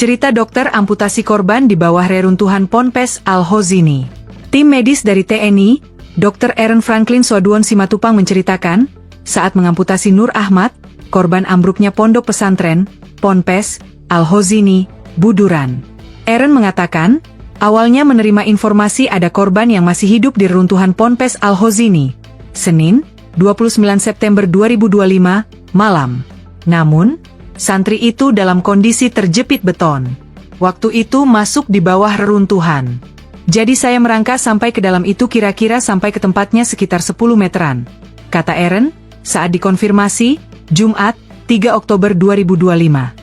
Cerita dokter amputasi korban di bawah reruntuhan Ponpes Al-Hozini. Tim medis dari TNI, Dr. Aaron Franklin Sodwon Simatupang menceritakan, saat mengamputasi Nur Ahmad, korban ambruknya pondok pesantren, Ponpes Al-Hozini, Buduran. Aaron mengatakan, awalnya menerima informasi ada korban yang masih hidup di reruntuhan Ponpes Al-Hozini, Senin, 29 September 2025, malam. Namun, santri itu dalam kondisi terjepit beton. Waktu itu masuk di bawah reruntuhan. Jadi saya merangkak sampai ke dalam itu kira-kira sampai ke tempatnya sekitar 10 meteran. Kata Aaron, saat dikonfirmasi, Jumat, 3 Oktober 2025.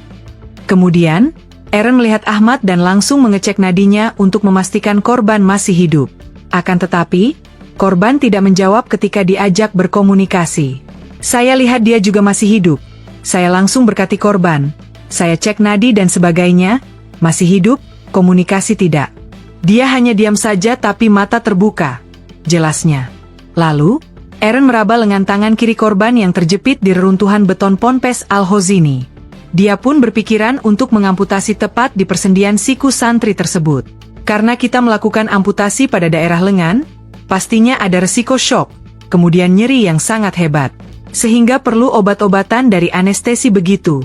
Kemudian, Aaron melihat Ahmad dan langsung mengecek nadinya untuk memastikan korban masih hidup. Akan tetapi, korban tidak menjawab ketika diajak berkomunikasi. Saya lihat dia juga masih hidup. Saya langsung berkati korban. Saya cek nadi dan sebagainya, masih hidup, komunikasi tidak. Dia hanya diam saja tapi mata terbuka. Jelasnya. Lalu, Aaron meraba lengan tangan kiri korban yang terjepit di reruntuhan beton Ponpes Al-Hozini. Dia pun berpikiran untuk mengamputasi tepat di persendian siku santri tersebut. Karena kita melakukan amputasi pada daerah lengan, pastinya ada resiko shock, kemudian nyeri yang sangat hebat. Sehingga perlu obat-obatan dari anestesi begitu,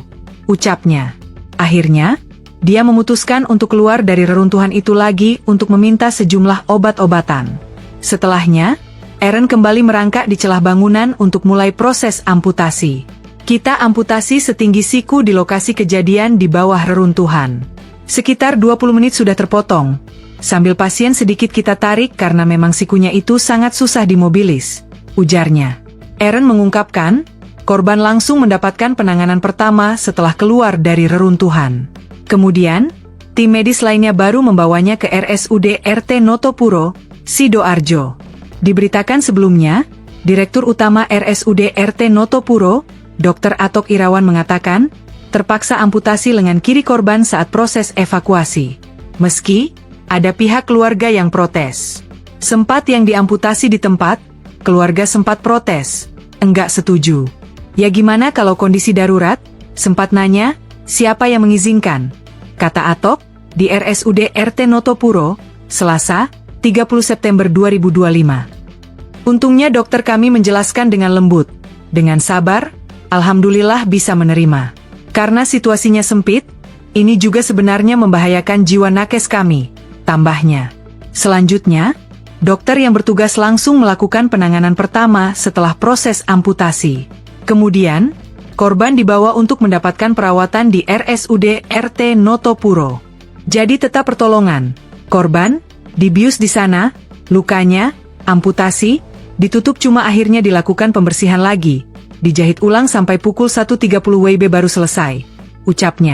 ucapnya. Akhirnya, dia memutuskan untuk keluar dari reruntuhan itu lagi untuk meminta sejumlah obat-obatan. Setelahnya, Aaron kembali merangkak di celah bangunan untuk mulai proses amputasi. Kita amputasi setinggi siku di lokasi kejadian di bawah reruntuhan. Sekitar 20 menit sudah terpotong, sambil pasien sedikit kita tarik karena memang sikunya itu sangat susah dimobilis, ujarnya. Aaron mengungkapkan, korban langsung mendapatkan penanganan pertama setelah keluar dari reruntuhan. Kemudian, tim medis lainnya baru membawanya ke RSUD RT Notopuro, Sidoarjo. Diberitakan sebelumnya, Direktur Utama RSUD RT Notopuro, Dr. Atok Irawan mengatakan, terpaksa amputasi lengan kiri korban saat proses evakuasi. Meski, ada pihak keluarga yang protes. Sempat yang diamputasi di tempat, keluarga sempat protes, enggak setuju. Ya gimana kalau kondisi darurat? Sempat nanya, siapa yang mengizinkan? Kata Atok, di RSUD RT Notopuro, Selasa, 30 September 2025. Untungnya dokter kami menjelaskan dengan lembut, dengan sabar, alhamdulillah bisa menerima. Karena situasinya sempit, ini juga sebenarnya membahayakan jiwa nakes kami, tambahnya. Selanjutnya, dokter yang bertugas langsung melakukan penanganan pertama setelah proses amputasi. Kemudian, korban dibawa untuk mendapatkan perawatan di RSUD RT Notopuro. Jadi tetap pertolongan. Korban, dibius di sana, lukanya, amputasi, ditutup cuma akhirnya dilakukan pembersihan lagi. Dijahit ulang sampai pukul 1.30 WIB baru selesai, ucapnya.